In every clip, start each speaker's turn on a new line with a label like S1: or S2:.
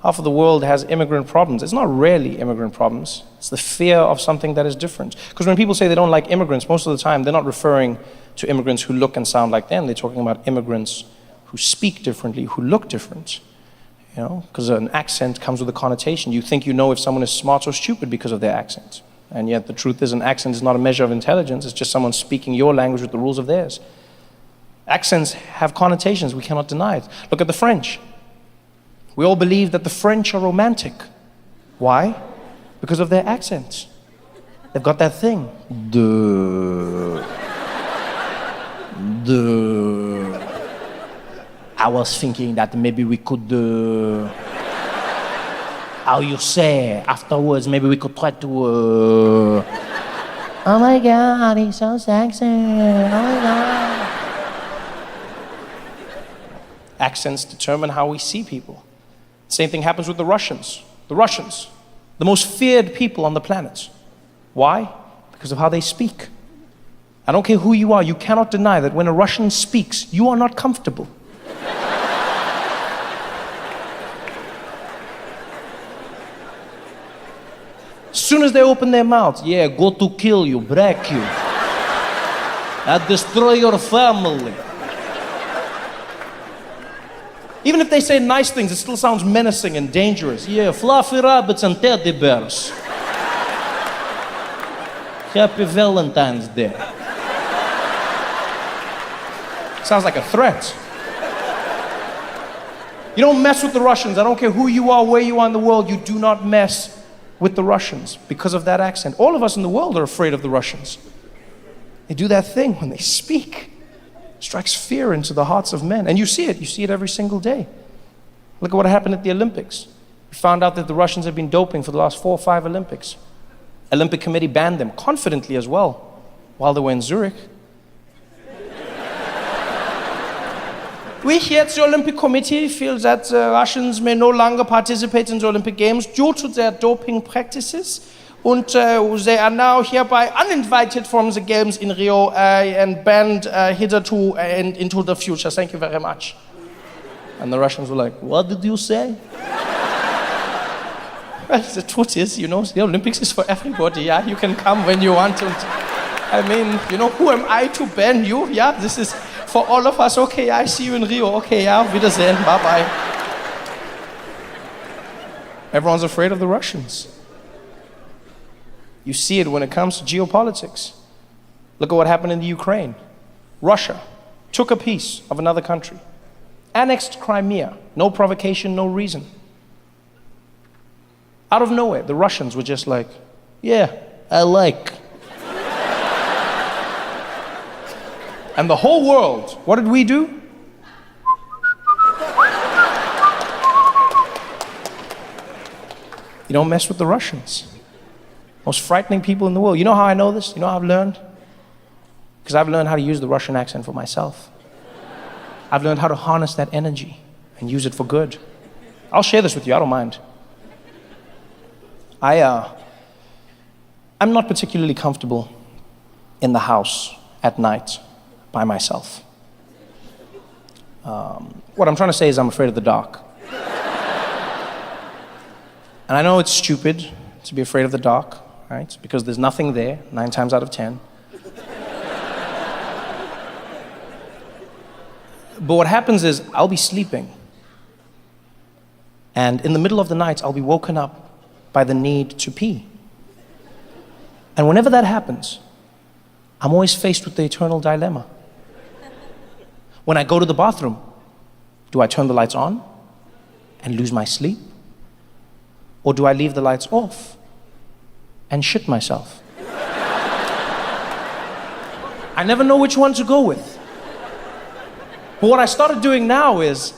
S1: Half of the world has immigrant problems. It's not really immigrant problems. It's the fear of something that is different. Because when people say they don't like immigrants, most of the time they're not referring to immigrants who look and sound like them. They're talking about immigrants who speak differently, who look different. You know, because an accent comes with a connotation. You think you know if someone is smart or stupid because of their accent. And yet the truth is an accent is not a measure of intelligence. It's just someone speaking your language with the rules of theirs. Accents have connotations. We cannot deny it. Look at the French. We all believe that the French are romantic. Why? Because of their accents. They've got that thing. I was thinking that maybe we could, how you say, afterwards, maybe we could try to, oh my God, he's so sexy, oh my God. Accents determine how we see people. Same thing happens with the Russians. The Russians, the most feared people on the planet. Why? Because of how they speak. I don't care who you are, you cannot deny that when a Russian speaks, you are not comfortable. As soon as they open their mouths, yeah, go to kill you, break you. I destroy your family. Even if they say nice things, it still sounds menacing and dangerous. Yeah, fluffy rabbits and teddy bears. Happy Valentine's Day. Sounds like a threat. You don't mess with the Russians. I don't care who you are, where you are in the world, you do not mess with the Russians because of that accent. All of us in the world are afraid of the Russians. They do that thing when they speak. It strikes fear into the hearts of men. And you see it every single day. Look at what happened at the Olympics. We found out that the Russians have been doping for the last 4 or 5 Olympics. Olympic Committee banned them, confidently as well, while they were in Zurich. We here at the Olympic Committee feel that Russians may no longer participate in the Olympic Games due to their doping practices. And they are now hereby uninvited from the Games in Rio and banned hitherto and into the future. Thank you very much. And the Russians were like, what did you say? Well, the truth is, you know, the Olympics is for everybody, yeah? You can come when you want to. I mean, you know, who am I to ban you? Yeah, this is for all of us. Okay, I see you in Rio. Okay, yeah, Wiedersehen, bye-bye. Everyone's afraid of the Russians. You see it when it comes to geopolitics. Look at what happened in the Ukraine. Russia took a piece of another country, annexed Crimea, no provocation, no reason. Out of nowhere, the Russians were just like, yeah, I like. And the whole world, what did we do? You don't mess with the Russians. Most frightening people in the world. You know how I know this? You know how I've learned? Because I've learned how to use the Russian accent for myself. I've learned how to harness that energy and use it for good. I'll share this with you, I don't mind. I'm not particularly comfortable in the house at night by myself. What I'm trying to say is I'm afraid of the dark. And I know it's stupid to be afraid of the dark, right? Because there's nothing there, 9 times out of 10. But what happens is I'll be sleeping, and in the middle of the night I'll be woken up by the need to pee. And whenever that happens, I'm always faced with the eternal dilemma. When I go to the bathroom, do I turn the lights on and lose my sleep? Or do I leave the lights off and shit myself? I never know which one to go with. But what I started doing now is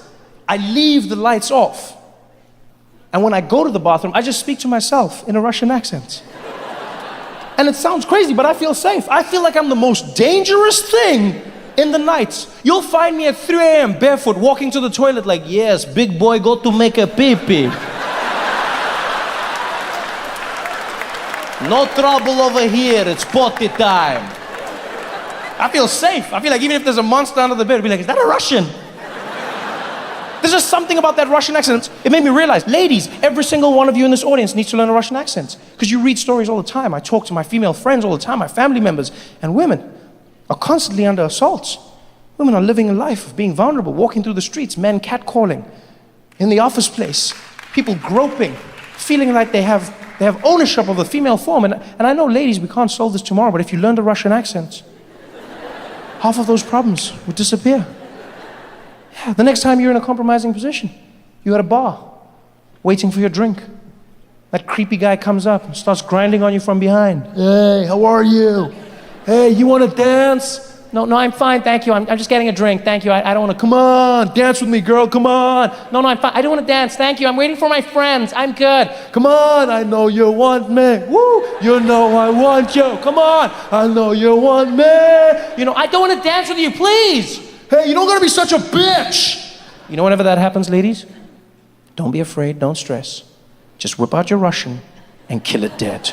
S1: I leave the lights off. And when I go to the bathroom, I just speak to myself in a Russian accent. And it sounds crazy, but I feel safe. I feel like I'm the most dangerous thing in the night. You'll find me at 3 a.m. barefoot walking to the toilet like, yes, big boy, go to make a pee-pee. No trouble over here, it's potty time. I feel safe. I feel like even if there's a monster under the bed, I'll be like, is that a Russian? There's just something about that Russian accent. It made me realize, ladies, every single one of you in this audience needs to learn a Russian accent. Because you read stories all the time. I talk to my female friends all the time, my family members, and women are constantly under assault. Women are living a life of being vulnerable, walking through the streets, men catcalling, in the office place, people groping, feeling like they have ownership of the female form. And I know, ladies, we can't solve this tomorrow, but if you learned a Russian accent, half of those problems would disappear. Yeah, the next time you're in a compromising position, you're at a bar, waiting for your drink. That creepy guy comes up and starts grinding on you from behind. Hey, how are you? Hey, you want to dance? No, I'm fine, thank you. I'm just getting a drink, thank you. I don't want to. Come on, dance with me, girl, come on. No, I'm fine. I don't want to dance, thank you. I'm waiting for my friends. I'm good. Come on, I know you want me. Woo, you know I want you. Come on, I know you want me. You know, I don't want to dance with you, please. Hey, you don't got to be such a bitch. You know, whenever that happens, ladies, don't be afraid, don't stress. Just whip out your Russian and kill it dead.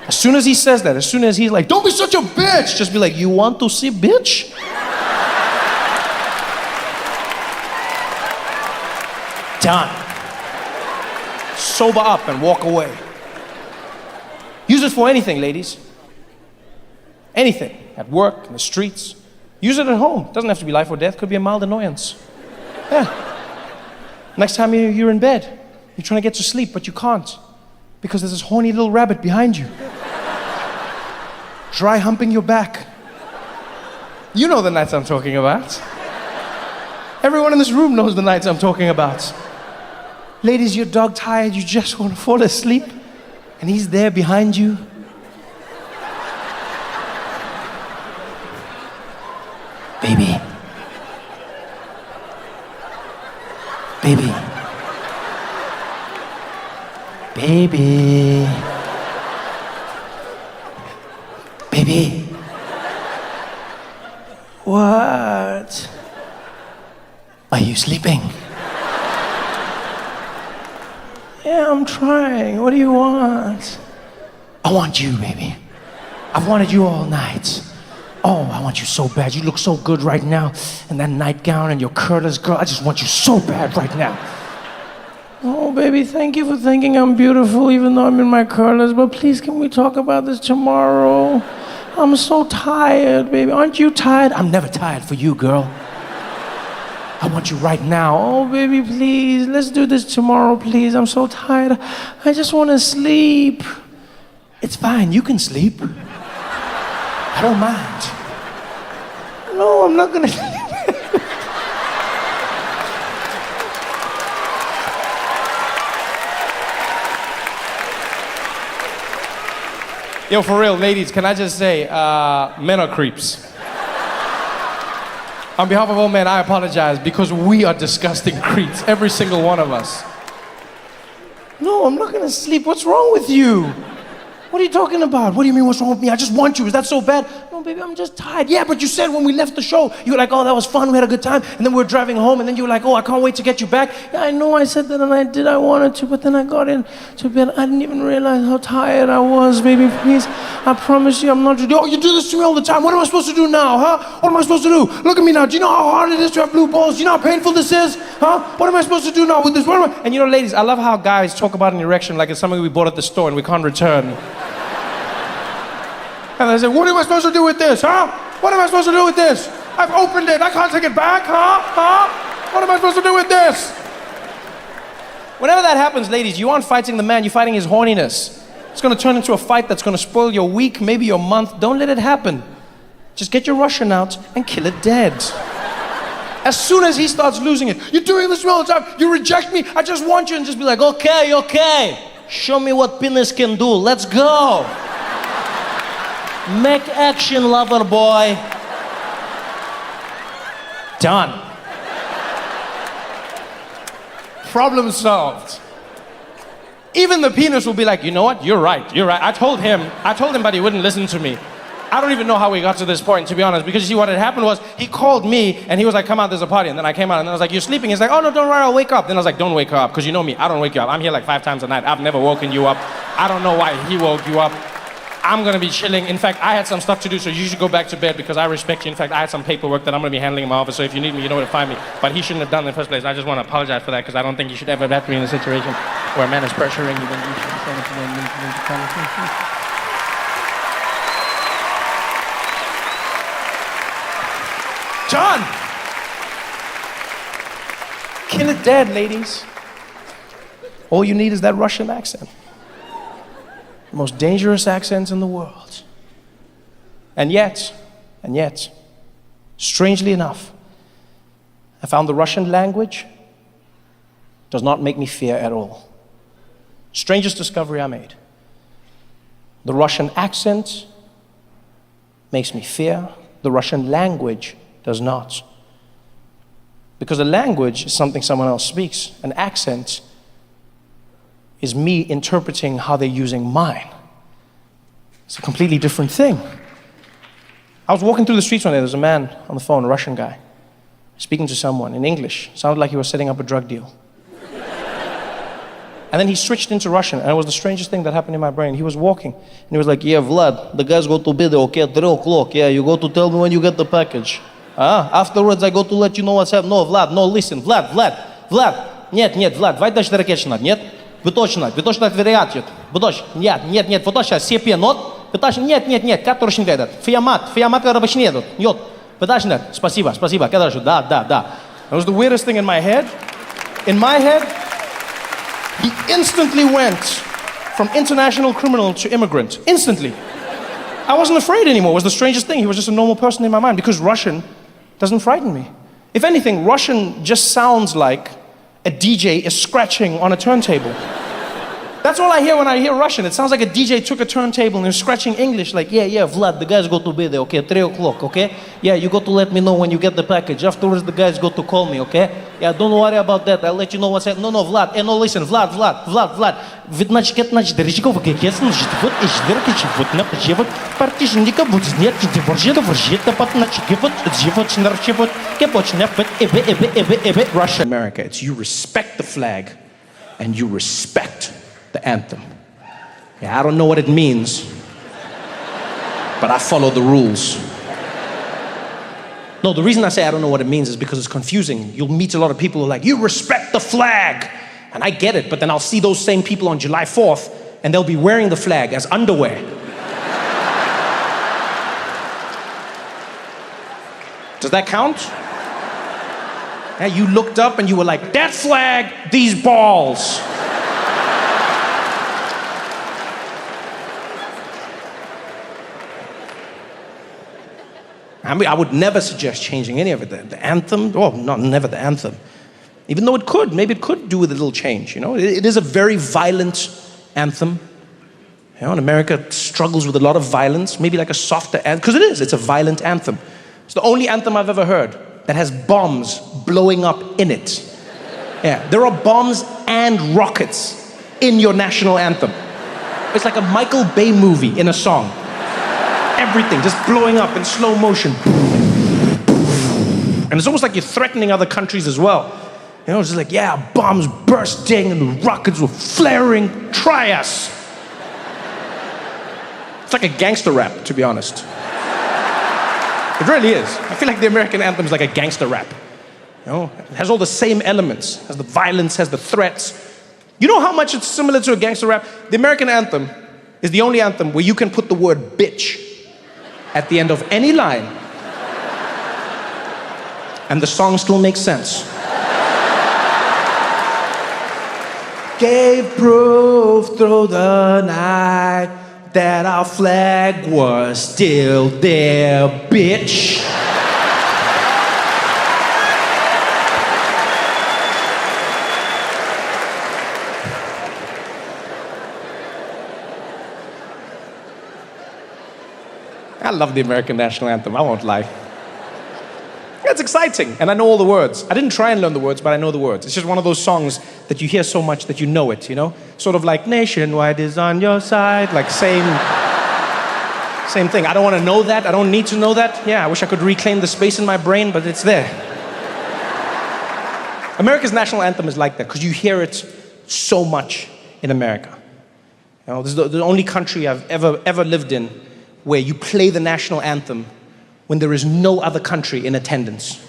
S1: As soon as he says that, as soon as he's like, don't be such a bitch, just be like, you want to see bitch? Done. Sober up and walk away. Use it for anything, ladies. Anything. At work, in the streets. Use it at home. Doesn't have to be life or death. Could be a mild annoyance. Yeah. Next time you're in bed, you're trying to get to sleep, but you can't. Because there's this horny little rabbit behind you. Dry humping your back. You know the nights I'm talking about. Everyone in this room knows the nights I'm talking about. Ladies, you're dog tired, you just want to fall asleep, and he's there behind you. Baby. Baby. Baby. Baby. What? Are you sleeping? Yeah, I'm trying. What do you want? I want you, baby. I've wanted you all night. Oh, I want you so bad. You look so good right now. And that nightgown and your curlers, girl, I just want you so bad right now. Oh, baby, thank you for thinking I'm beautiful, even though I'm in my curlers. But please, can we talk about this tomorrow? I'm so tired, baby. Aren't you tired? I'm never tired for you, girl. I want you right now. Oh, baby, please, let's do this tomorrow, please. I'm so tired. I just want to sleep. It's fine, you can sleep. I don't mind. No, I'm not gonna sleep. Yo, for real, ladies, can I just say, men are creeps. On behalf of all men, I apologize because we are disgusting creeps, every single one of us. No, I'm not gonna sleep. What's wrong with you? What are you talking about? What do you mean, what's wrong with me? I just want you. Is that so bad? No, baby, I'm just tired. Yeah, but you said when we left the show, you were like, oh, that was fun, we had a good time. And then we were driving home, and then you were like, oh, I can't wait to get you back. Yeah, I know I said that, and I did. I wanted to, but then I got into bed. I didn't even realize how tired I was, baby. Please, I promise you, I'm not... Oh, you do this to me all the time. What am I supposed to do now, huh? What am I supposed to do? Look at me now. Do you know how hard it is to have blue balls? Do you know how painful this is? Huh? What am I supposed to do now with this? What am I... And you know, ladies, I love how guys talk about an erection like it's something we bought at the store and we can't return. And they say, what am I supposed to do with this, huh? What am I supposed to do with this? I've opened it, I can't take it back, huh? Huh? What am I supposed to do with this? Whenever that happens, ladies, you aren't fighting the man, you're fighting his horniness. It's gonna turn into a fight that's gonna spoil your week, maybe your month. Don't let it happen. Just get your Russian out and kill it dead. As soon as he starts losing it, you're doing this all the time, you reject me, I just want you, and just be like, okay, show me what penis can do, let's go. Make action, lover boy. Done. Problem solved. Even the penis will be like, you know what? You're right. I told him, but he wouldn't listen to me. I don't even know how we got to this point, to be honest, because you see what had happened was he called me and he was like, come out, there's a party. And then I came out and I was like, you're sleeping. He's like, oh no, don't worry, I'll wake up. Then I was like, don't wake her up, because you know me, I don't wake you up. I'm here like 5 times a night. I've never woken you up. I don't know why he woke you up. I'm gonna be chilling. In fact, I had some stuff to do, so you should go back to bed because I respect you. In fact, I had some paperwork that I'm gonna be handling in my office, so if you need me, you know where to find me. But he shouldn't have done it in the first place. I just want to apologize for that because I don't think you should ever have to be in a situation where a man is pressuring you when you should be saying it to them. John! Kill it dead, ladies. All you need is that Russian accent. The most dangerous accent in the world. And yet, strangely enough, I found the Russian language does not make me fear at all. Strangest discovery I made. The Russian accent makes me fear. The Russian language does not. Because a language is something someone else speaks. An accent is me interpreting how they're using mine. It's a completely different thing. I was walking through the streets one day, there was a man on the phone, a Russian guy, speaking to someone in English. Sounded like he was setting up a drug deal. And then he switched into Russian, and it was the strangest thing that happened in my brain. He was walking, and he was like, yeah, Vlad, the guys go to bed, okay, at 3 o'clock, yeah, you go to tell me when you get the package. Afterwards, I go to let you know what's happening. No, Vlad, no, listen, Vlad, нет, Vlad, vai dash ракетчина, нет? Вы точно отверяете, вы точно, нет, вы точно, сепе, нот, вы точно, нет, который не ведет, фиамат, когда обычно едут, нет, вы точно, спасибо, когда же, да. That was the weirdest thing in my head. In my head, he instantly went from international criminal to immigrant, instantly. I wasn't afraid anymore, it was the strangest thing, he was just a normal person in my mind, because Russian doesn't frighten me. If anything, Russian just sounds like a DJ is scratching on a turntable. That's all I hear when I hear Russian. It sounds like a DJ took a turntable and is scratching English, like, yeah, Vlad, the guys go to bed, okay, 3 o'clock, okay? Yeah, you go to let me know when you get the package. Afterwards, the guys go to call me, okay? Yeah, don't worry about that, I'll let you know what's happening. No, Vlad, no, listen, Vlad. Ведь значит, дорожиков, как ясно, вот и ждерки, вот на пожевок, партишника, вот нет, воржета, Russia, America, it's you respect the flag and you respect the anthem. Yeah, I don't know what it means, but I follow the rules. No, the reason I say I don't know what it means is because it's confusing. You'll meet a lot of people who are like, you respect the flag. And I get it, but then I'll see those same people on July 4th and they'll be wearing the flag as underwear. Does that count? Yeah, you looked up and you were like, that flag, these balls. I mean, I would never suggest changing any of it. The anthem, never the anthem. Even though it could, maybe it could do with a little change, you know? It is a very violent anthem. You know, and America struggles with a lot of violence, maybe like a softer anthem, because it's a violent anthem. It's the only anthem I've ever heard that has bombs blowing up in it. Yeah, there are bombs and rockets in your national anthem. It's like a Michael Bay movie in a song. Everything just blowing up in slow motion. And it's almost like you're threatening other countries as well. You know, it's just like, yeah, bombs bursting and the rockets were flaring. Try us. It's like a gangster rap, to be honest. It really is. I feel like the American anthem is like a gangster rap. You know, it has all the same elements. Has the violence, has the threats. You know how much it's similar to a gangster rap? The American anthem is the only anthem where you can put the word bitch at the end of any line, and the song still makes sense. Gave proof through the night that our flag was still there, bitch. I love the American national anthem, I won't lie. It's exciting, and I know all the words. I didn't try and learn the words, but I know the words. It's just one of those songs that you hear so much that you know it, you know? Sort of like, nationwide is on your side, like same thing. I don't want to know that, I don't need to know that. Yeah, I wish I could reclaim the space in my brain, but it's there. America's national anthem is like that, because you hear it so much in America. You know, this is the only country I've ever lived in where you play the national anthem when there is no other country in attendance.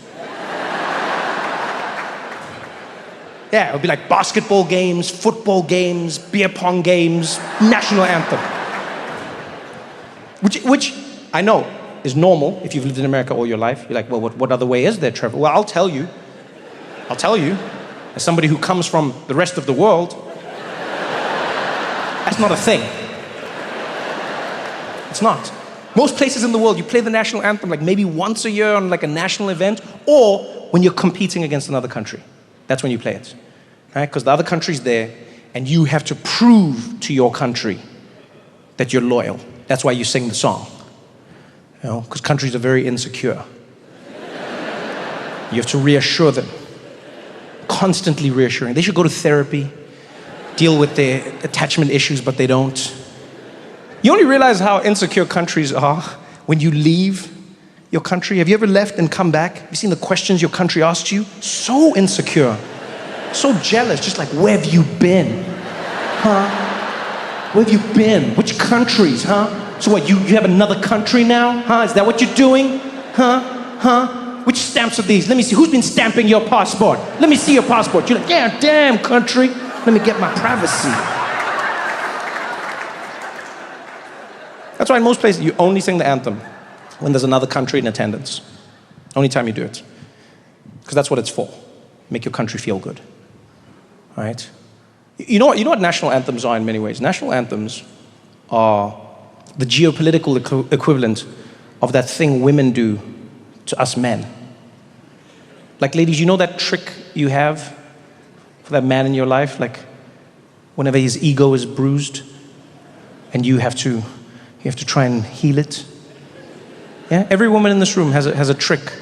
S1: Yeah, it would be like basketball games, football games, beer pong games, national anthem. Which I know is normal if you've lived in America all your life. You're like, well, what other way is there, Trevor? Well, I'll tell you, as somebody who comes from the rest of the world, that's not a thing. It's not. Most places in the world, you play the national anthem like maybe once a year on like a national event, or when you're competing against another country. That's when you play it, right? Because the other country's there, and you have to prove to your country that you're loyal. That's why you sing the song, you know, because countries are very insecure. You have to reassure them, constantly reassuring. They should go to therapy, deal with their attachment issues, but they don't. You only realize how insecure countries are when you leave your country. Have you ever left and come back? Have you seen the questions your country asks you? So insecure, so jealous, just like, where have you been? Huh? Where have you been? Which countries, huh? So what, you have another country now? Huh? Is that what you're doing? Huh? Which stamps are these? Let me see, who's been stamping your passport? Let me see your passport. You're like, yeah, damn country. Let me get my privacy. That's why in most places you only sing the anthem when there's another country in attendance. Only time you do it. Because that's what it's for. Make your country feel good. Right? You know what national anthems are in many ways? National anthems are the geopolitical equivalent of that thing women do to us men. Like, ladies, you know that trick you have for that man in your life? Like, whenever his ego is bruised and you have to try and heal it? Yeah? Every woman in this room has a trick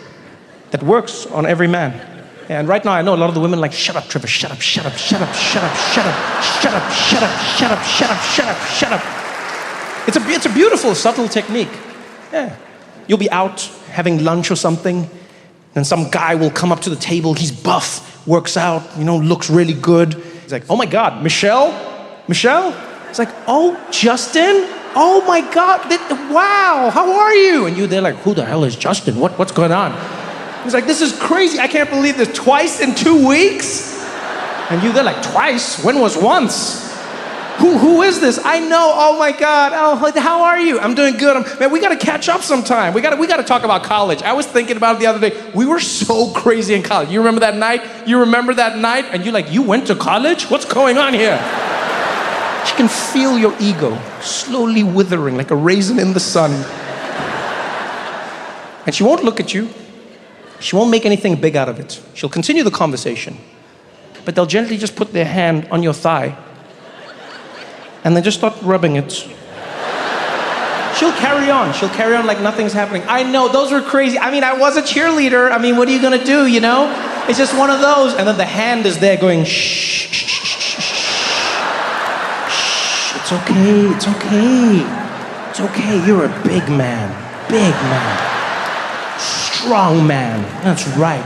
S1: that works on every man. Yeah, and right now I know a lot of the women are like, shut up, Trevor, shut up, shut up, shut up, shut up, shut up, shut up, shut up, shut up, shut up, shut up, shut up. It's a beautiful, subtle technique. Yeah. You'll be out having lunch or something, and some guy will come up to the table, he's buff, works out, you know, looks really good. He's like, oh my God, Michelle? It's like, oh, Justin? Oh my God, wow, how are you? And you're there like, who the hell is Justin? What's going on? He's like, this is crazy, I can't believe this, twice in 2 weeks? And you're there like, twice? When was once? Who is this? I know, oh my God, oh, how are you? I'm doing good. Man, we gotta catch up sometime. We gotta talk about college. I was thinking about it the other day. We were so crazy in college. You remember that night? And you're like, you went to college? What's going on here? She can feel your ego slowly withering like a raisin in the sun. And she won't look at you. She won't make anything big out of it. She'll continue the conversation. But they'll gently just put their hand on your thigh and then just start rubbing it. She'll carry on like nothing's happening. I know, those were crazy. I mean, I was a cheerleader. I mean, what are you gonna do, you know? It's just one of those. And then the hand is there going, shh, shh, shh, shh, shh. It's okay, it's okay. It's okay, you're a big man, strong man. That's right.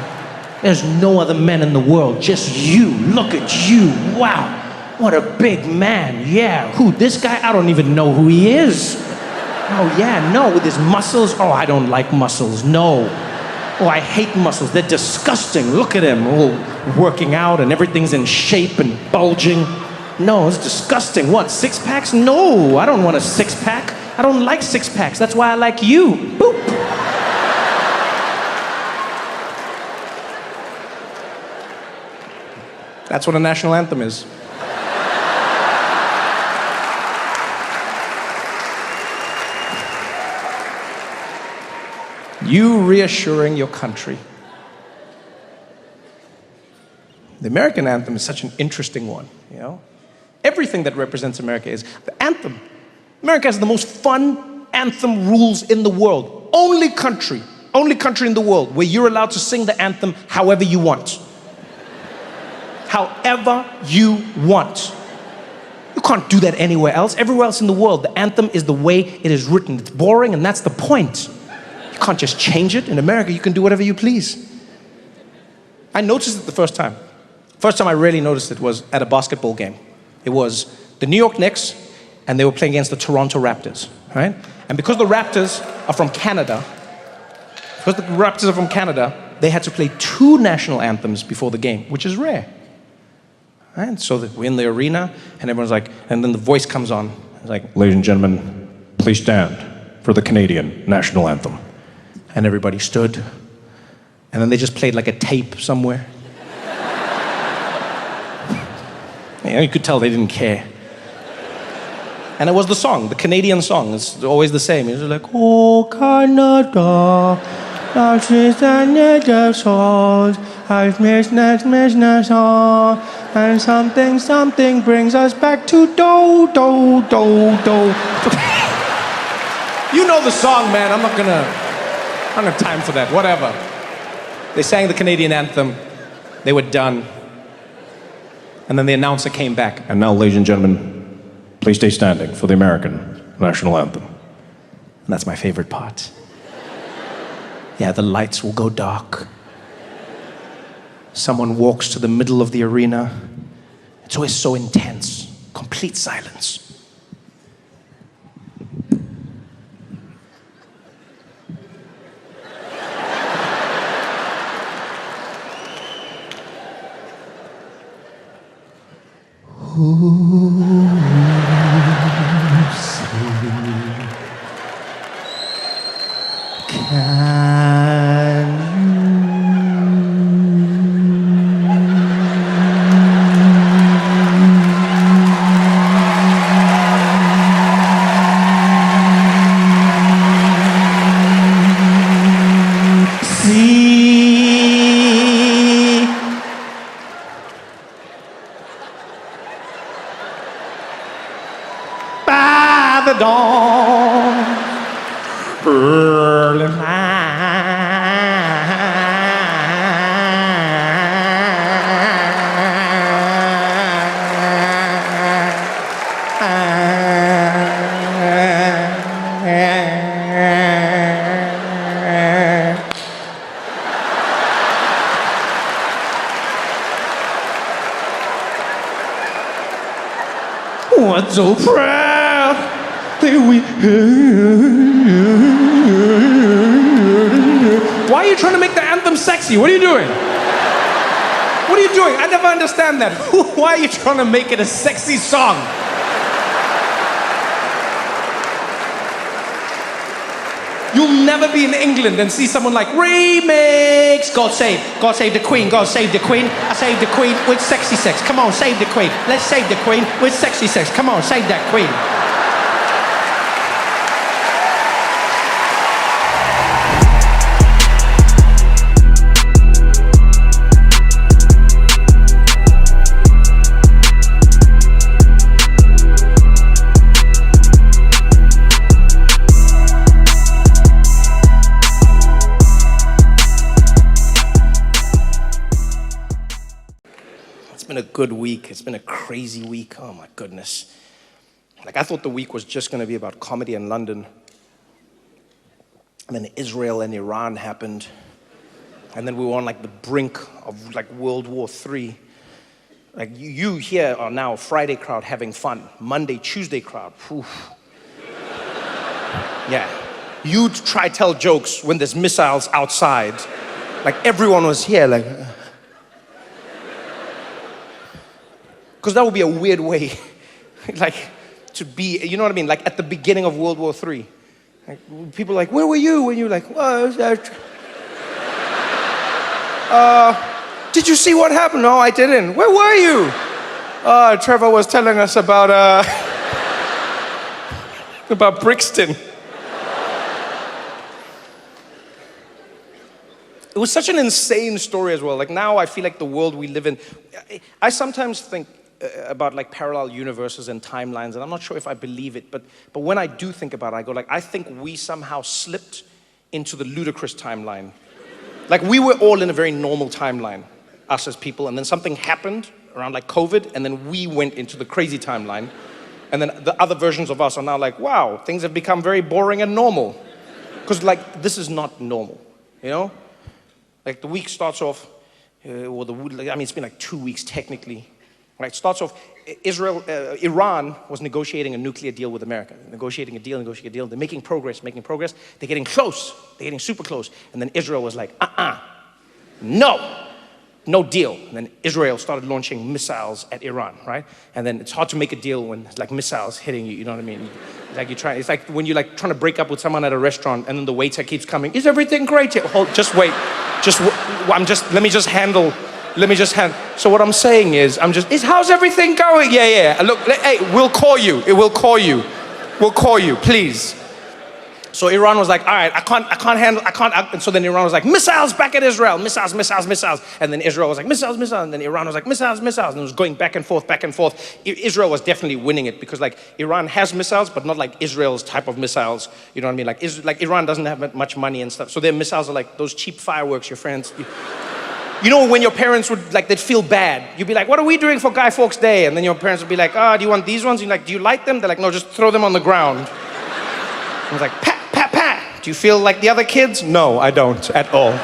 S1: There's no other men in the world, just you. Look at you, wow. What a big man, yeah. Who, this guy? I don't even know who he is. Oh yeah, no, with his muscles. Oh, I don't like muscles, no. Oh, I hate muscles, they're disgusting. Look at him, oh, working out and everything's in shape and bulging. No, it's disgusting. What, 6-packs? No, I don't want a 6-pack. I don't like 6-packs, that's why I like you. Boop. That's what a national anthem is. You reassuring your country. The American anthem is such an interesting one, you know? Everything that represents America is the anthem. America has the most fun anthem rules in the world. Only country in the world where you're allowed to sing the anthem however you want. However you want. You can't do that anywhere else. Everywhere else in the world, the anthem is the way it is written. It's boring, and that's the point. You can't just change it. In America, you can do whatever you please. I noticed it the first time. First time I really noticed it was at a basketball game. It was the New York Knicks and they were playing against the Toronto Raptors, right? And because the Raptors are from Canada, they had to play 2 national anthems before the game, which is rare. Right? So we're in the arena, and everyone's like, and then the voice comes on. It's like, ladies and gentlemen, please stand for the Canadian national anthem. And everybody stood, and then they just played like a tape somewhere. You could tell they didn't care. And it was the song, the Canadian song. It's always the same. It's like, oh, Canada, that is the native song. I've missed song. And something brings us back to do. You know the song, man. I don't have time for that. Whatever. They sang the Canadian anthem. They were done. And then the announcer came back. And now, ladies and gentlemen, please stay standing for the American national anthem. And that's my favorite part. Yeah, the lights will go dark. Someone walks to the middle of the arena. It's always so intense. Complete silence. The dawn, early what's so proud that we... Why are you trying to make the anthem sexy? What are you doing? What are you doing? I never understand that. Why are you trying to make it a sexy song? You'll never be in England and see someone like, remix, God save the Queen, God save the Queen. I save the Queen with sexy sex. Come on, save the Queen. Let's save the Queen with sexy sex. Come on, save that Queen. It's been a good week. It's been a crazy week. Oh my goodness. Like, I thought the week was just going to be about comedy in London. And then Israel and Iran happened. And then we were on like the brink of like World War III. Like you here are now Friday crowd having fun. Monday, Tuesday crowd. Whew. Yeah. You try tell jokes when there's missiles outside. Like everyone was here like... Because that would be a weird way, like, to be, you know what I mean? Like, at the beginning of World War III. Like, people are like, where were you? When you're like, well, did you see what happened? No, I didn't. Where were you? Trevor was telling us about Brixton. It was such an insane story as well. Like, now I feel like the world we live in, I sometimes think about like parallel universes and timelines, and I'm not sure if I believe it, but when I do think about it, I go like, I think we somehow slipped into the ludicrous timeline. Like, we were all in a very normal timeline, us as people, and then something happened around like COVID, and then we went into the crazy timeline, and then the other versions of us are now like, wow, things have become very boring and normal. Because like, this is not normal, you know? Like, the week starts off, it's been like 2 weeks technically. Right, starts off, Iran was negotiating a nuclear deal with America. Negotiating a deal. They're making progress. They're getting close. They're getting super close. And then Israel was like, no deal. And then Israel started launching missiles at Iran, right? And then it's hard to make a deal when it's like missiles hitting you, you know what I mean? It's like when you're like trying to break up with someone at a restaurant and then the waiter keeps coming, is everything great? Just wait. Let me just handle. So what I'm saying is, how's everything going? Yeah. Look, hey, we'll call you. We'll call you, please. So Iran was like, all right, I can't handle. And so then Iran was like, missiles back at Israel, missiles. And then Israel was like, missiles. And then Iran was like, missiles. And it was going back and forth. Israel was definitely winning it because like Iran has missiles, but not like Israel's type of missiles. You know what I mean? Like Iran doesn't have much money and stuff. So their missiles are like those cheap fireworks your friends. You know when your parents they'd feel bad. You'd be like, what are we doing for Guy Fawkes Day? And then your parents would be like, do you want these ones? You're like, do you like them? They're like, no, just throw them on the ground. I was like, pat. Do you feel like the other kids? No, I don't at all.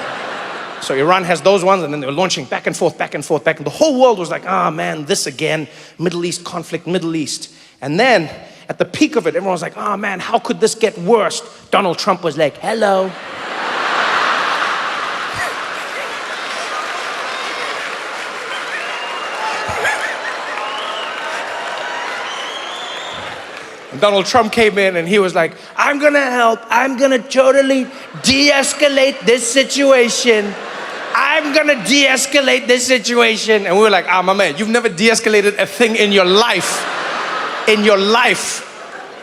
S1: So Iran has those ones, and then they were launching back and forth. And the whole world was like, man, this again, Middle East conflict, Middle East. And then at the peak of it, everyone was like, man, how could this get worse? Donald Trump was like, hello. Donald Trump came in and he was like, I'm gonna help. I'm gonna totally de-escalate this situation. And we were like, my man, you've never de-escalated a thing in your life.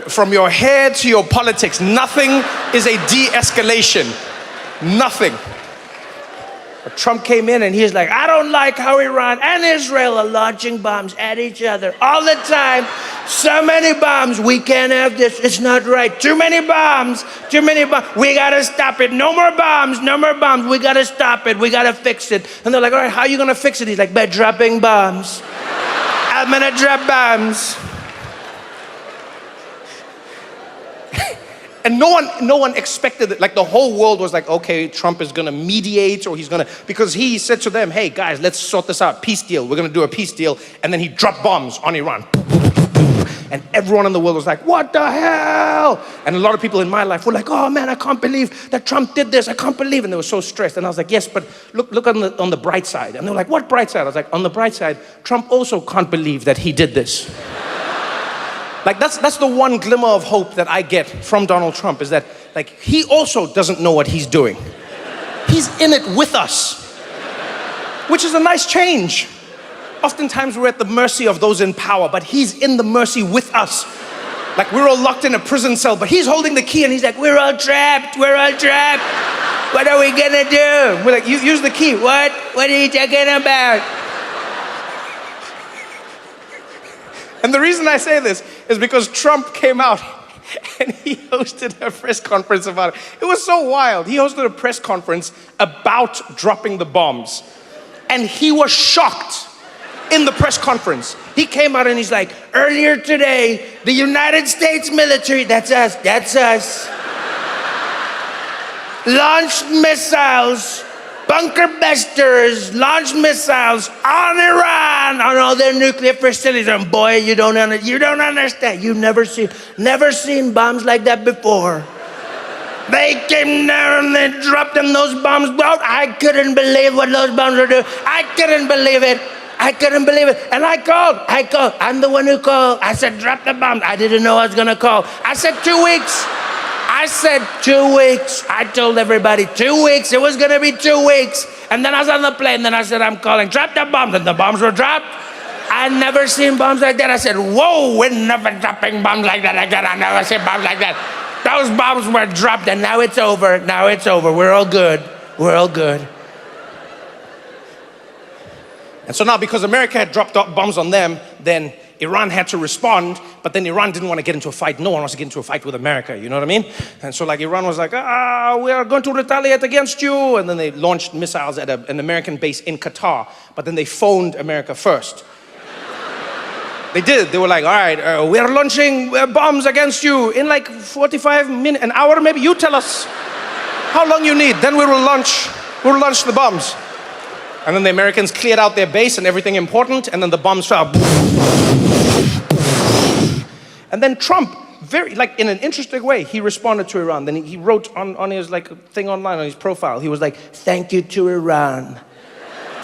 S1: From your hair to your politics, nothing is a de-escalation. Nothing. But Trump came in and he's like, I don't like how Iran and Israel are launching bombs at each other all the time. So many bombs, we can't have this, it's not right. Too many bombs, we gotta stop it. No more bombs, we gotta stop it, we gotta fix it. And they're like, all right, how are you gonna fix it? He's like, by dropping bombs. I'm gonna drop bombs. And no one expected it. Like the whole world was like, okay, Trump is gonna mediate, or because he said to them, hey guys, let's sort this out, peace deal. We're gonna do a peace deal. And then he dropped bombs on Iran. And everyone in the world was like, what the hell? And a lot of people in my life were like, oh man, I can't believe that Trump did this. I can't believe. And they were so stressed. And I was like, yes, but look on the bright side. And they were like, what bright side? I was like, on the bright side, Trump also can't believe that he did this. Like that's the one glimmer of hope that I get from Donald Trump, is that like he also doesn't know what he's doing. He's in it with us, which is a nice change. Oftentimes we're at the mercy of those in power, but he's in the mercy with us. Like we're all locked in a prison cell, but he's holding the key and he's like, we're all trapped. What are we gonna do? We're like, use the key. What are you talking about? And the reason I say this is because Trump came out and he hosted a press conference about it. It was so wild. He hosted a press conference about dropping the bombs. And he was shocked in the press conference. He came out and he's like, earlier today, the United States military, that's us, launched missiles, bunker busters, launched missiles on Iran, on all their nuclear facilities. And boy, you don't understand. You've never seen bombs like that before. They came down and they dropped them, those bombs. I couldn't believe what those bombs were doing. I couldn't believe it. And I called. I'm the one who called. I said, drop the bombs. I didn't know I was gonna call. I said 2 weeks. I told everybody 2 weeks. It was gonna be 2 weeks. And then I was on the plane. Then I said, I'm calling. Drop the bombs. And the bombs were dropped. I'd never seen bombs like that. I said, whoa, we're never dropping bombs like that again. I never seen bombs like that. Those bombs were dropped, and now it's over. We're all good. And so now, because America had dropped bombs on them, then Iran had to respond, but then Iran didn't want to get into a fight. No one wants to get into a fight with America, you know what I mean? And so like Iran was like, we are going to retaliate against you. And then they launched missiles at an American base in Qatar, but then they phoned America first. They did. They were like, all right, we are launching bombs against you in like 45 minutes, an hour maybe. You tell us how long you need, then we will launch the bombs. And then the Americans cleared out their base and everything important, and then the bombs fell. And then Trump, very, like, in an interesting way, he responded to Iran. Then he wrote on his, like, thing online, on his profile, he was like, "Thank you to Iran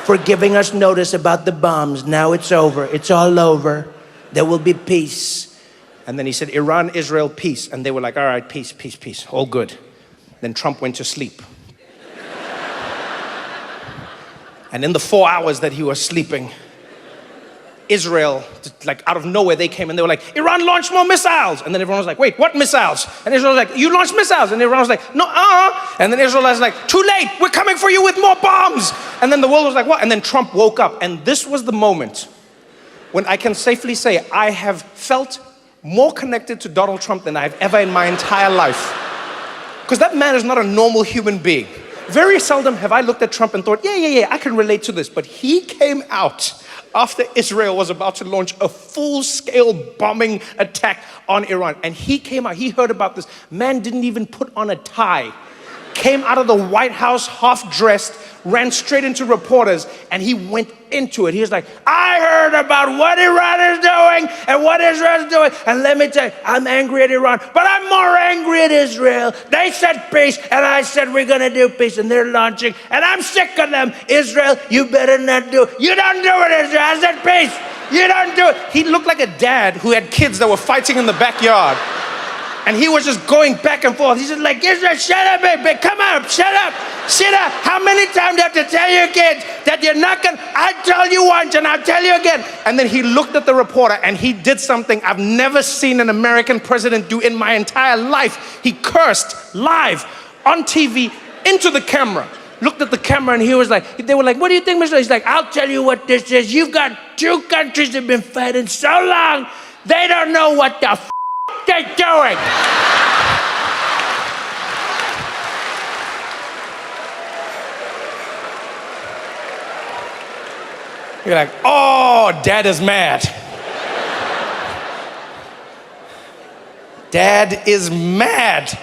S1: for giving us notice about the bombs. Now it's over. It's all over. There will be peace." And then he said, "Iran, Israel, peace." And they were like, "All right, peace, peace, peace. All good." Then Trump went to sleep. And in the 4 hours that he was sleeping, Israel, like out of nowhere, they came and they were like, "Iran launched more missiles." And then everyone was like, "Wait, what missiles?" And Israel was like, "You launched missiles." And everyone was like, "No, And then Israel was like, "Too late, we're coming for you with more bombs." And then the world was like, "What?" And then Trump woke up. And this was the moment when I can safely say I have felt more connected to Donald Trump than I've ever in my entire life. Because that man is not a normal human being. Very seldom have I looked at Trump and thought, yeah, I can relate to this. But he came out after Israel was about to launch a full-scale bombing attack on Iran. And he came out, he heard about this. Man didn't even put on a tie. Came out of the White House half-dressed, ran straight into reporters, and he went into it. He was like, "I heard about what Iran is doing and what Israel is doing. And let me tell you, I'm angry at Iran, but I'm more angry at Israel. They said peace, and I said we're going to do peace, and they're launching, and I'm sick of them. Israel, you better not do it. You don't do it, Israel. I said peace. You don't do it." He looked like a dad who had kids that were fighting in the backyard. And he was just going back and forth. He's just like, "Israel, shut up, baby. Come on, shut up. Sit up. How many times do you have to tell your kids that you're not going to? I told you once and I'll tell you again." And then he looked at the reporter and he did something I've never seen an American president do in my entire life. He cursed live on TV into the camera. Looked at the camera and he was like, they were like, "What do you think, Mr.?" He's like, "I'll tell you what this is. You've got two countries that have been fighting so long, they don't know what the they're doing." You're like, "Oh, Dad is mad." Dad is mad.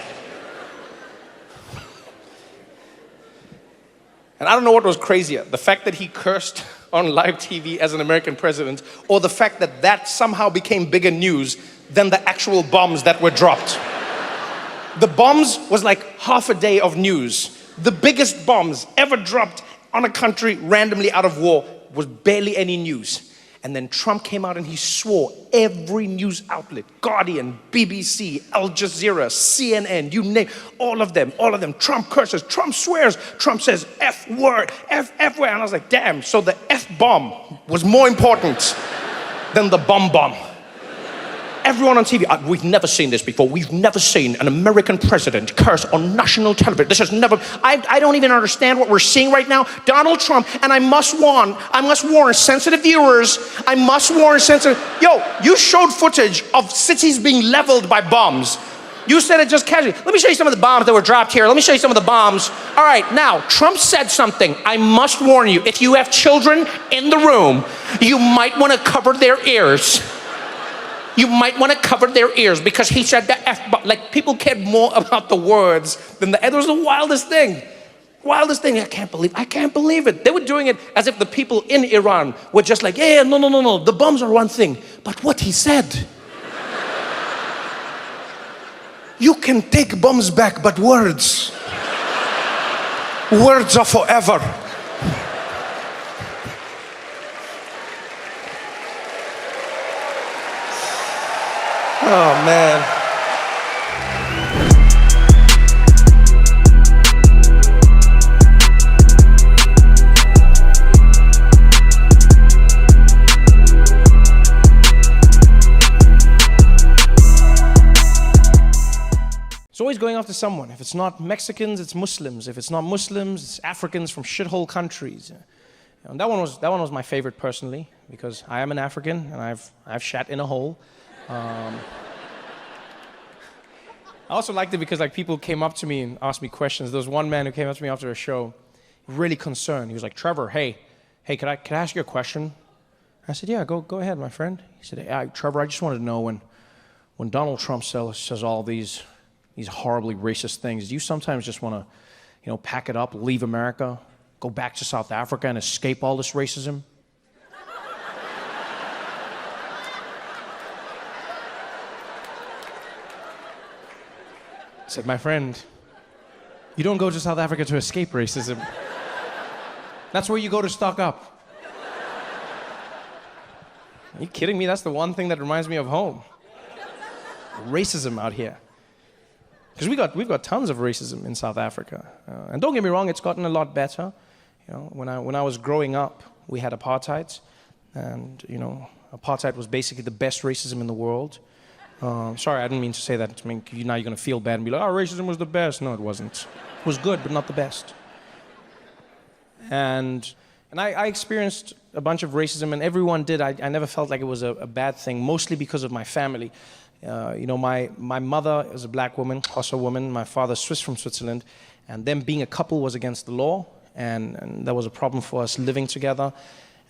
S1: And I don't know what was crazier, the fact that he cursed on live TV as an American president, or the fact that that somehow became bigger news than the actual bombs that were dropped. The bombs was like half a day of news. The biggest bombs ever dropped on a country randomly out of war was barely any news. And then Trump came out and he swore every news outlet, Guardian, BBC, Al Jazeera, CNN, you name, all of them, Trump curses, Trump swears, Trump says F word, F word. And I was like, damn, so the F bomb was more important than the bomb. Everyone on TV, we've never seen this before. We've never seen an American president curse on national television. This has never, I don't even understand what we're seeing right now. Donald Trump, and I must warn sensitive viewers, yo, you showed footage of cities being leveled by bombs. You said it just casually. Let me show you some of the bombs that were dropped here. Let me show you some of the bombs. All right, now, Trump said something. I must warn you, if you have children in the room, you might want to cover their ears. You might want to cover their ears because he said the F-bomb. Like, people cared more about the words than the, it was the wildest thing. Wildest thing. I can't believe it. They were doing it as if the people in Iran were just like, yeah, no. The bombs are one thing. But what he said. You can take bombs back, but words. Words are forever. Oh, man. It's always going after someone. If it's not Mexicans, it's Muslims. If it's not Muslims, it's Africans from shithole countries. And that one was my favorite personally, because I am an African and I've shat in a hole. I also liked it because, like, people came up to me and asked me questions. There was one man who came up to me after a show, really concerned. He was like, "Trevor, hey, can I ask you a question?" I said, "Yeah, go ahead, my friend." He said, "Hey, Trevor, I just wanted to know when Donald Trump says all these horribly racist things, do you sometimes just want to, pack it up, leave America?"
S2: go back to South Africa and escape all this racism? I said, my friend, you don't go to South Africa to escape racism. That's where you go to stock up. Are you kidding me? That's the one thing that reminds me of home. Racism out here. Because we've got tons of racism in South Africa. And don't get me wrong, it's gotten a lot better. You know, when I was growing up, we had apartheid. And, you know, apartheid was basically the best racism in the world. Sorry, I didn't mean to say that. I mean, now you're going to feel bad and be like, oh, racism was the best. No, it wasn't. It was good, but not the best. And I experienced a bunch of racism, and everyone did. I never felt like it was a bad thing, mostly because of my family. You know, my mother is a black woman, Xhosa woman. My father's Swiss from Switzerland. And them being a couple was against the law, and that was a problem for us living together.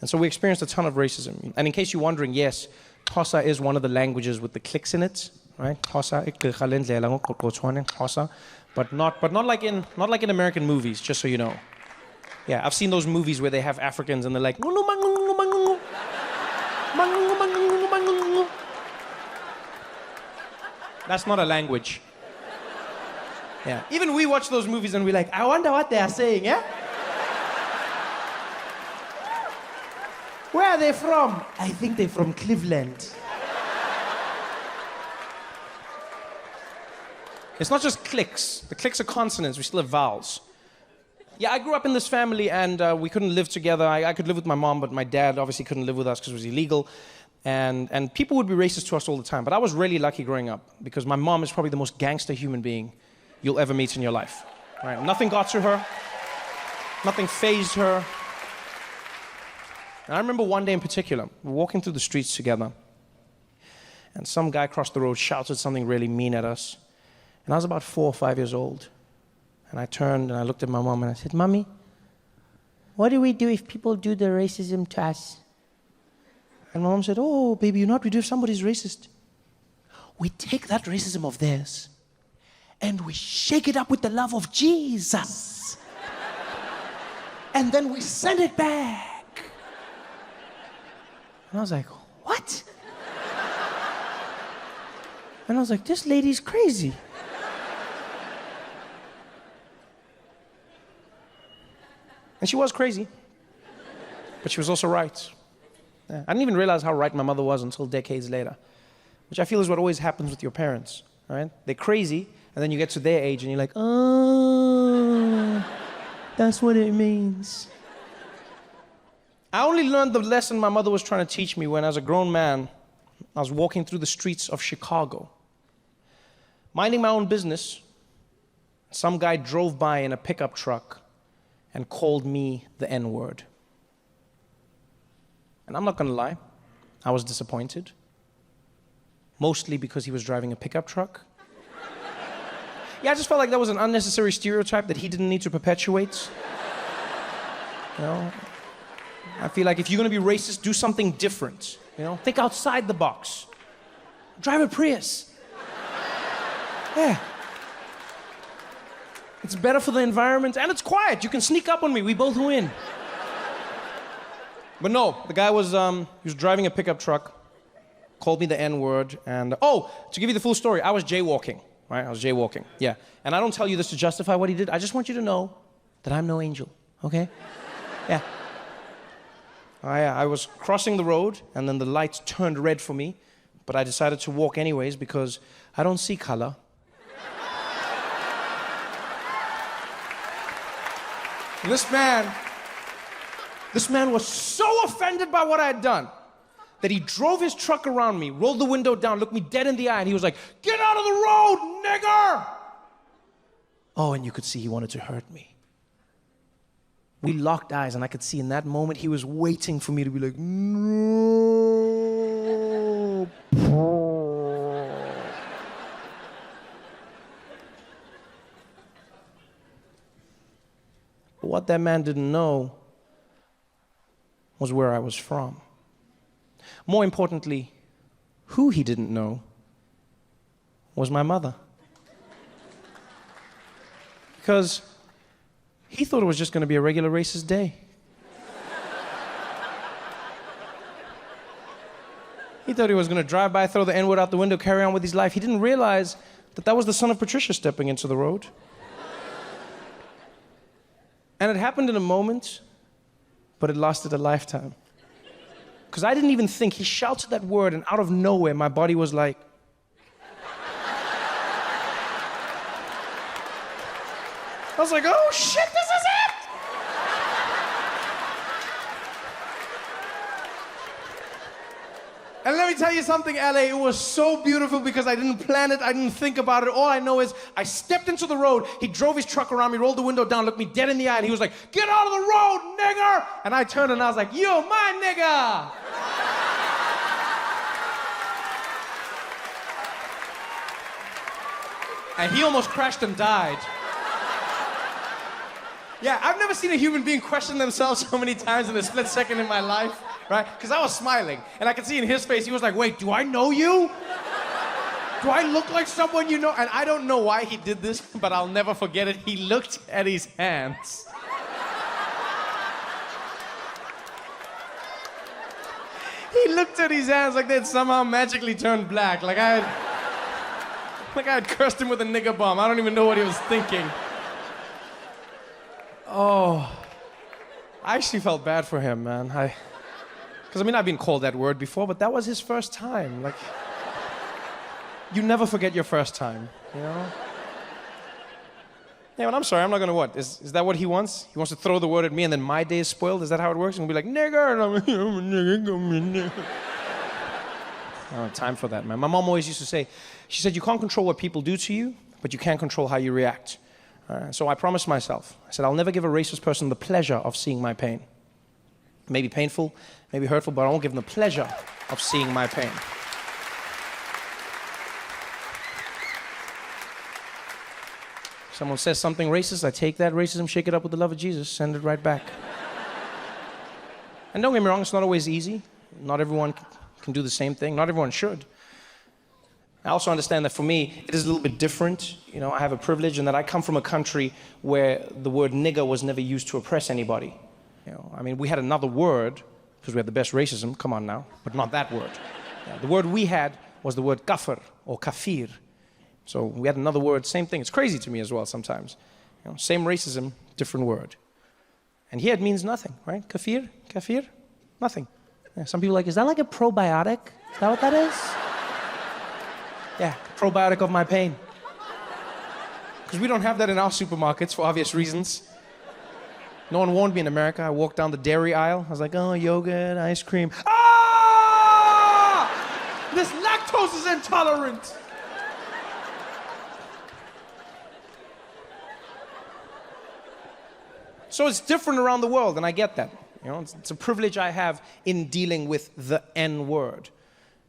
S2: And so we experienced a ton of racism. And in case you're wondering, yes, Xhosa is one of the languages with the clicks in it, right? Xhosa, but not like in American movies, just so you know. Yeah, I've seen those movies where they have Africans and they're like, that's not a language. Yeah, even we watch those movies and we're like, I wonder what they are saying, yeah? Where are they from? I think they're from Cleveland. It's not just clicks. The clicks are consonants. We still have vowels. Yeah, I grew up in this family and we couldn't live together. I could live with my mom, but my dad obviously couldn't live with us because it was illegal. And people would be racist to us all the time. But I was really lucky growing up because my mom is probably the most gangster human being you'll ever meet in your life. Right? Nothing got to her. Nothing fazed her. And I remember one day in particular, we were walking through the streets together, and some guy across the road shouted something really mean at us. And I was about 4 or 5 years old. And I turned and I looked at my mom and I said, Mommy, what do we do if people do the racism to us? And my mom said, oh, baby, you know what we do if somebody's racist? We take that racism of theirs and we shake it up with the love of Jesus. And then we send it back. And I was like, what? And I was like, this lady's crazy. And she was crazy, but she was also right. Yeah. I didn't even realize how right my mother was until decades later, which I feel is what always happens with your parents, right? They're crazy, and then you get to their age and you're like, oh, that's what it means. I only learned the lesson my mother was trying to teach me when, as a grown man, I was walking through the streets of Chicago. Minding my own business, some guy drove by in a pickup truck and called me the N-word. And I'm not gonna lie, I was disappointed. Mostly because he was driving a pickup truck. Yeah, I just felt like that was an unnecessary stereotype that he didn't need to perpetuate. You know? I feel like if you're gonna be racist, do something different. You know? Think outside the box. Drive a Prius. Yeah. It's better for the environment, and it's quiet. You can sneak up on me. We both win. But no, the guy was he was driving a pickup truck, called me the N-word, and oh, to give you the full story, I was jaywalking, right? I was jaywalking, yeah. And I don't tell you this to justify what he did. I just want you to know that I'm no angel, okay? Yeah. I was crossing the road, and then the lights turned red for me, but I decided to walk anyways because I don't see color. This man was so offended by what I had done that he drove his truck around me, rolled the window down, looked me dead in the eye, and he was like, "Get out of the road, nigger!" Oh, and you could see he wanted to hurt me. We locked eyes, and I could see in that moment he was waiting for me to be like, "No." But what that man didn't know was where I was from. More importantly, who he didn't know was my mother. Because He thought it was just going to be a regular racist day. He thought he was going to drive by, throw the N-word out the window, carry on with his life. He didn't realize that that was the son of Patricia stepping into the road. And it happened in a moment, but it lasted a lifetime. Because I didn't even think. He shouted that word, and out of nowhere, my body was like... I was like, oh shit, this is it! And let me tell you something, LA, it was so beautiful because I didn't plan it, I didn't think about it. All I know is I stepped into the road, he drove his truck around me, rolled the window down, looked me dead in the eye, and he was like, get out of the road, nigger! And I turned and I was like, you my nigger! And he almost crashed and died. Yeah, I've never seen a human being question themselves so many times in a split second in my life, right? Because I was smiling, and I could see in his face, he was like, wait, do I know you? Do I look like someone you know? And I don't know why he did this, but I'll never forget it. He looked at his hands. He looked at his hands like they'd somehow magically turned black, like I had cursed him with a nigger bomb. I don't even know what he was thinking. Oh, I actually felt bad for him, man. Because I've been called that word before, but that was his first time. Like, you never forget your first time, you know? Yeah, but I'm sorry, I'm not gonna what? Is that what he wants? He wants to throw the word at me and then my day is spoiled? Is that how it works? And we'll be like, nigger, and I'm like, I'm a nigger, come here, nigger. I don't have time for that, man. My mom always used to say, she said, you can't control what people do to you, but you can control how you react. So I promised myself, I said, I'll never give a racist person the pleasure of seeing my pain. It may be painful, maybe hurtful, but I won't give them the pleasure of seeing my pain. Someone says something racist, I take that racism, shake it up with the love of Jesus, send it right back. And don't get me wrong, it's not always easy. Not everyone can do the same thing. Not everyone should. I also understand that for me, it is a little bit different. You know, I have a privilege in that I come from a country where the word nigger was never used to oppress anybody. You know, I mean, we had another word, because we had the best racism, come on now, but not that word. Yeah, the word we had was the word kafir or kafir. So we had another word, same thing. It's crazy to me as well sometimes. You know, same racism, different word. And here it means nothing, right? Kafir, nothing. Yeah, some people are like, is that like a probiotic? Is that what that is? Yeah, probiotic of my pain. Because we don't have that in our supermarkets for obvious reasons. No one warned me in America. I walked down the dairy aisle. I was like, oh, yogurt, ice cream. Ah! This lactose is intolerant. So it's different around the world, and I get that. You know, it's a privilege I have in dealing with the N word.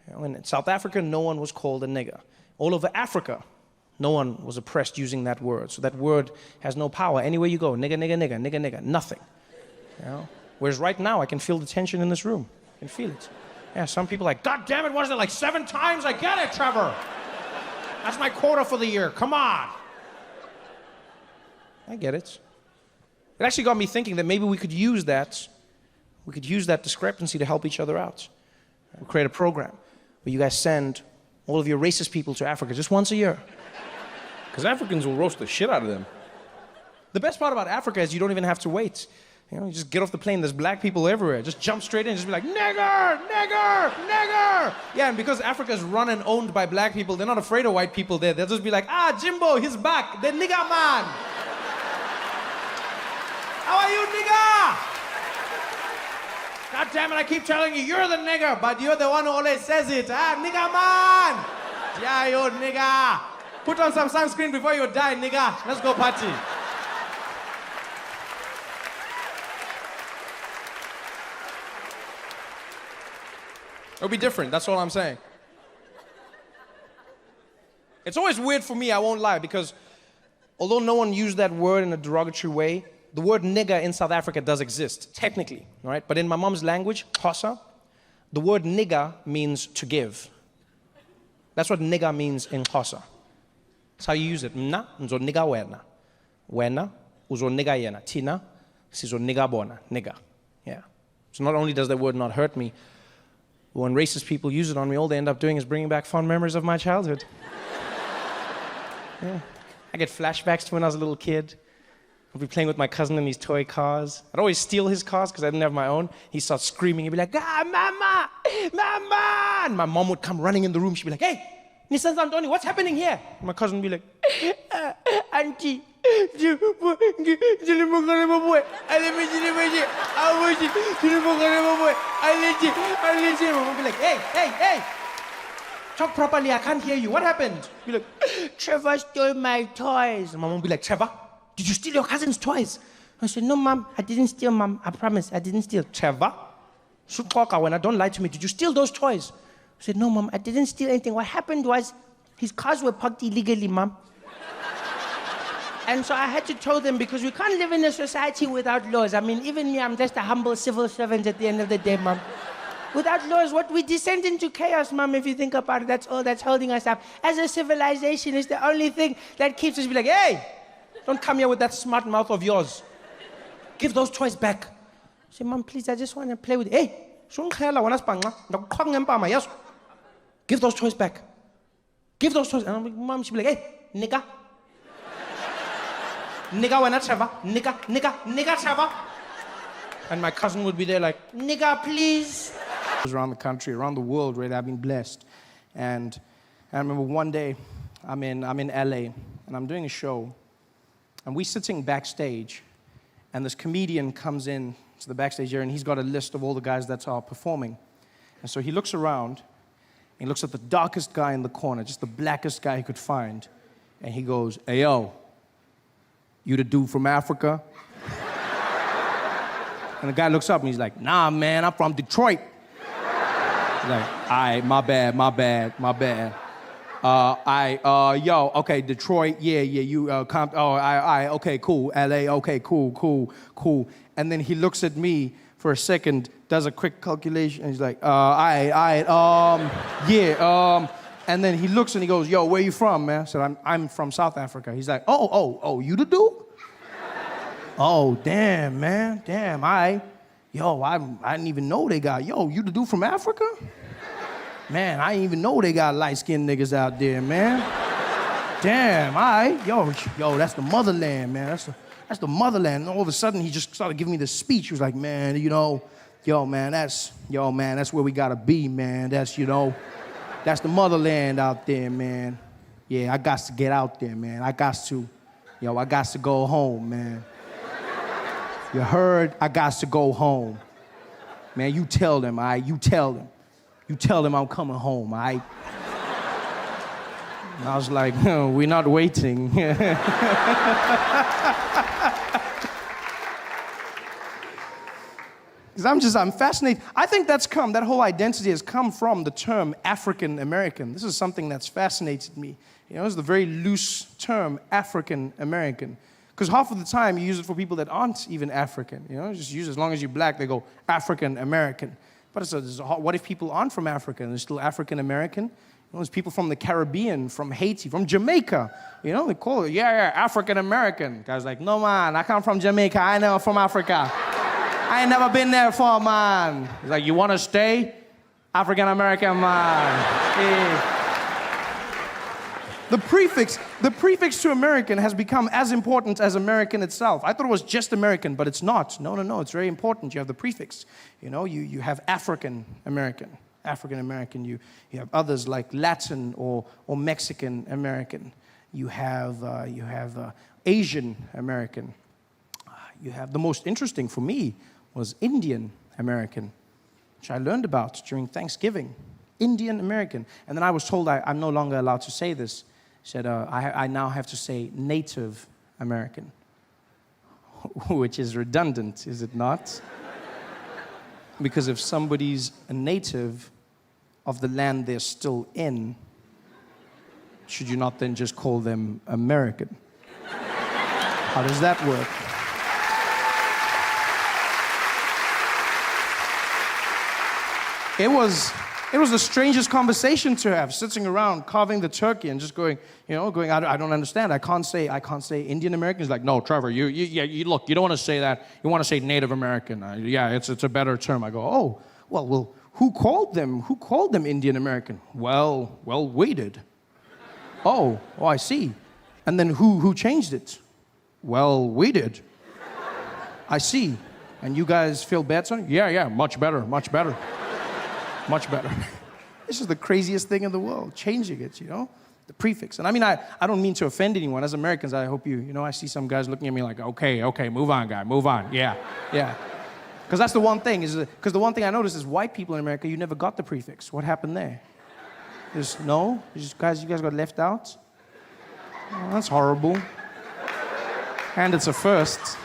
S2: You know, in South Africa, no one was called a nigger. All over Africa, no one was oppressed using that word. So that word has no power. Anywhere you go, nigger, nigger, nigger, nigger, nigger, nothing. You know? Whereas right now, I can feel the tension in this room. I can feel it. Yeah, some people are like, God damn it, what is it, like 7 times? I get it, Trevor. That's my quota for the year, come on. I get it. It actually got me thinking that maybe we could use that discrepancy to help each other out. We'll create a program where you guys send all of your racist people to Africa just once a year.
S3: Because Africans will roast the shit out of them.
S2: The best part about Africa is you don't even have to wait. You know, you just get off the plane, there's black people everywhere. Just jump straight in and just be like, nigger, nigger, nigger. Yeah, and because Africa is run and owned by black people, they're not afraid of white people there. They'll just be like, ah, Jimbo, he's back, the nigger man. How are you, nigger? God damn it, I keep telling you, you're the nigger, but you're the one who always says it. Ah, nigger man! Yeah, you nigger. Put on some sunscreen before you die, nigger. Let's go party. It'll be different, that's all I'm saying. It's always weird for me, I won't lie, because although no one used that word in a derogatory way, the word nigger in South Africa does exist, technically, right? But in my mom's language, Xhosa, the word nigger means to give. That's what nigger means in Xhosa. That's how you use it. Mna, nzo nigga wena. Wena, uzonika yena, tina, sizonika bona, nigga. Yeah. So not only does that word not hurt me, when racist people use it on me, all they end up doing is bringing back fond memories of my childhood. Yeah. I get flashbacks to when I was a little kid. I'd be playing with my cousin in these toy cars. I'd always steal his cars because I didn't have my own. He'd start screaming. He'd be like, ah, mama, mama. And my mom would come running in the room. She'd be like, hey, Nissan Antoni, what's happening here? And my cousin would be like, auntie, Mom would be like, hey, talk properly, I can't hear you. What happened? Be like, Trevor stole my toys. And my mom would be like, Trevor, did you steal your cousin's toys? I said, no, Mom, I didn't steal, Mom. I promise, I didn't steal. Trevor? When I don't lie to me, did you steal those toys? I said, no, Mom, I didn't steal anything. What happened was his cars were parked illegally, Mom. And so I had to tow them because we can't live in a society without laws. I mean, even me, I'm just a humble civil servant at the end of the day, Mom. Without laws, we descend into chaos, Mom, if you think about it. That's all that's holding us up. As a civilization, it's the only thing that keeps us be like, hey, don't come here with that smart mouth of yours. Give those toys back. I said, Mom, please, I just want to play with it. Hey, give those toys back. Give those toys. And I'm like, Mom, she'd be like, hey, nigga. Nigga, when I Trevor. Nigga, Trevor. And my cousin would be there like, nigga, please.
S1: Around the country, around the world, really, I've been blessed. And I remember one day, I'm in LA, and I'm doing a show, and we're sitting backstage, and this comedian comes in to the backstage area, and he's got a list of all the guys that are performing. And so he looks around, and he looks at the darkest guy in the corner, just the blackest guy he could find, and he goes, hey, yo, you the dude from Africa? And the guy looks up, and he's like, nah, man, I'm from Detroit. He's like, all right, my bad. Yo, okay, Detroit, yeah, you, okay, cool, LA, okay, cool. And then he looks at me for a second, does a quick calculation, and he's like, and then he looks and he goes, yo, where you from, man? I said, I'm from South Africa. He's like, oh, you the dude? Oh, damn, man, damn, I didn't even know they got, you the dude from Africa? Man, I didn't even know they got light-skinned niggas out there, man. Damn, yo, that's the motherland, man. That's the motherland. And all of a sudden, he just started giving me this speech. He was like, man, that's where we gotta be, man. That's the motherland out there, man. Yeah, I got to get out there, man. I got to go home, man. You heard? I got to go home. Man, you tell them, you tell them. You tell them I'm coming home, And I was like, no, we're not waiting. Because I'm fascinated. I think that whole identity has come from the term African American. This is something that's fascinated me. It's the very loose term, African American. Because half of the time you use it for people that aren't even African. Just use it as long as you're black, they go African American. But what if people aren't from Africa and they're still African American? There's people from the Caribbean, from Haiti, from Jamaica. They call it, African American. Guy's like, no man, I come from Jamaica, I never from Africa. I ain't never been there before, man. He's like, you want to stay? African American, man. Yeah. The prefix to American has become as important as American itself. I thought it was just American, but it's not. No, it's very important. You have the prefix. You have African American. You have others like Latin or Mexican American. You have Asian American. You have the most interesting for me was Indian American, which I learned about during Thanksgiving. Indian American. And then I was told I'm no longer allowed to say this. Said, I now have to say Native American, which is redundant, is it not? Because if somebody's a native of the land they're still in, should you not then just call them American? How does that work?
S2: It was the strangest conversation to have, sitting around carving the turkey and just going, I don't understand. I can't say Indian American. He's like, no, Trevor, you look, you don't want to say that. You want to say Native American. It's a better term. I go, oh, well, who called them Indian American? Well, we did. Oh, I see. And then who changed it? Well, we did. I see. And you guys feel bad, son? Yeah, much better. Much better. This is the craziest thing in the world, changing it, the prefix. And I mean, I don't mean to offend anyone. As Americans, I hope I see some guys looking at me like, okay, move on, guy, move on. Yeah. Because that's the one thing, because the one thing I noticed is white people in America, you never got the prefix. What happened there? You guys got left out? Oh, that's horrible. And it's a first.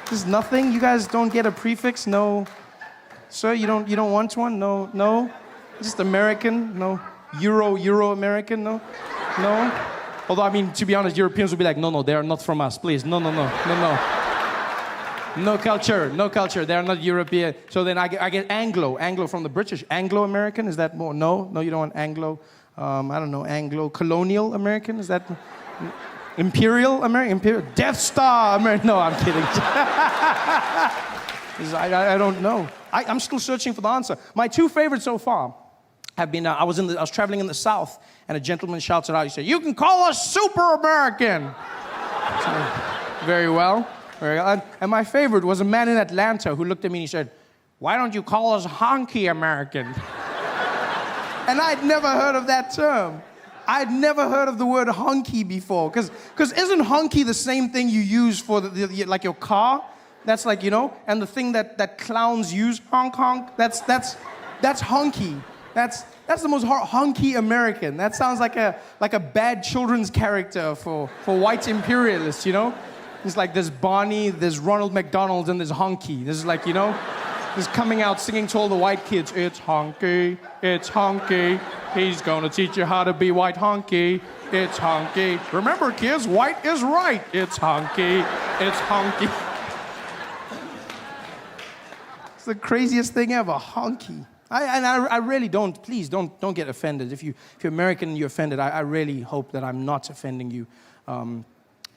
S2: There's nothing? You guys don't get a prefix? No. Sir, you don't want one? No? Just American? No. Euro-American? No? Although, I mean, to be honest, Europeans would be like, no, they are not from us, please. No. No culture, they are not European. So then I get Anglo from the British. Anglo-American, is that more? No, you don't want Anglo. I don't know, Anglo-colonial American, is that... Imperial American? Death Star American? No, I'm kidding. I don't know. I'm still searching for the answer. My two favorites so far have been, I was traveling in the South, and a gentleman shouts it out. He said, "You can call us Super American." So, very well. And my favorite was a man in Atlanta who looked at me and he said, "Why don't you call us Honky American?" And I'd never heard of that term. I'd never heard of the word honky before. Because isn't honky the same thing you use for like your car? That's like, and the thing that clowns use, honk, that's honky. That's the most honky American. That sounds like a bad children's character for white imperialists, It's like there's Barney, there's Ronald McDonald, and there's honky. This is like, this coming out singing to all the white kids, it's honky, he's gonna teach you how to be white honky, it's honky. Remember kids, white is right, it's honky. It's the craziest thing ever, honky. I really please don't get offended. If you're American and you're offended, I really hope that I'm not offending you.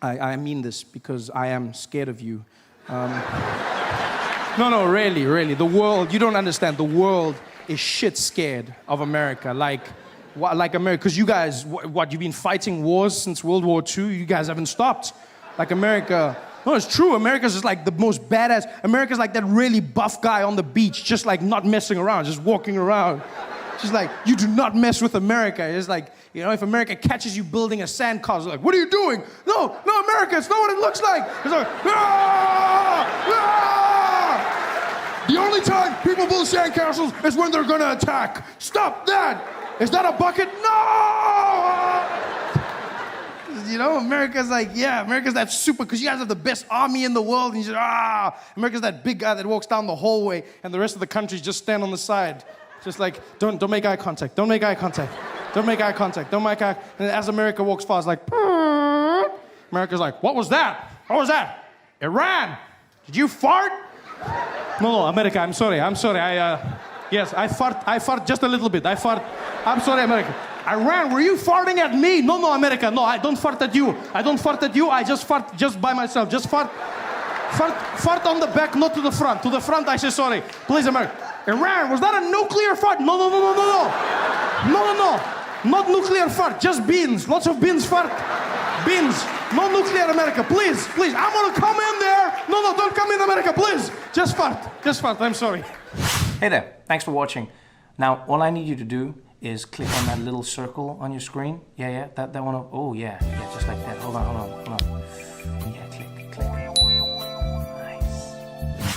S2: I mean this because I am scared of you. No, really. The world, you don't understand. The world is shit scared of America. Like America, because you guys, you've been fighting wars since World War II? You guys haven't stopped. Like America, no, it's true. America's just like the most badass. America's like that really buff guy on the beach, just like not messing around, just walking around. Just like, you do not mess with America. It's like, if America catches you building a sandcastle, like, what are you doing? No, America, it's not what it looks like. It's like, The only time people build sandcastles is when they're gonna attack. Stop that! Is that a bucket? No! America's like, America's that super, because you guys have the best army in the world, and you say, America's that big guy that walks down the hallway, and the rest of the countries just stand on the side. Just like, don't make eye contact, don't make eye contact. And as America walks past, like, America's like, what was that? Iran! Did you fart? No, America, I'm sorry. Yes, I fart just a little bit. I'm sorry, America. Iran, were you farting at me? No, America, no, I don't fart at you. I just fart just by myself. Just fart on the back, not to the front. To the front, I say sorry. Please, America. Iran, was that a nuclear fart? No. Not nuclear fart, just beans. Lots of beans fart. Beans. No nuclear, America, please. I'm gonna come in there. No, don't come in, America, please. Just fart, I'm sorry.
S1: Hey there, thanks for watching. Now, all I need you to do is click on that little circle on your screen. Yeah, that one. Oh, yeah, just like that. Hold on.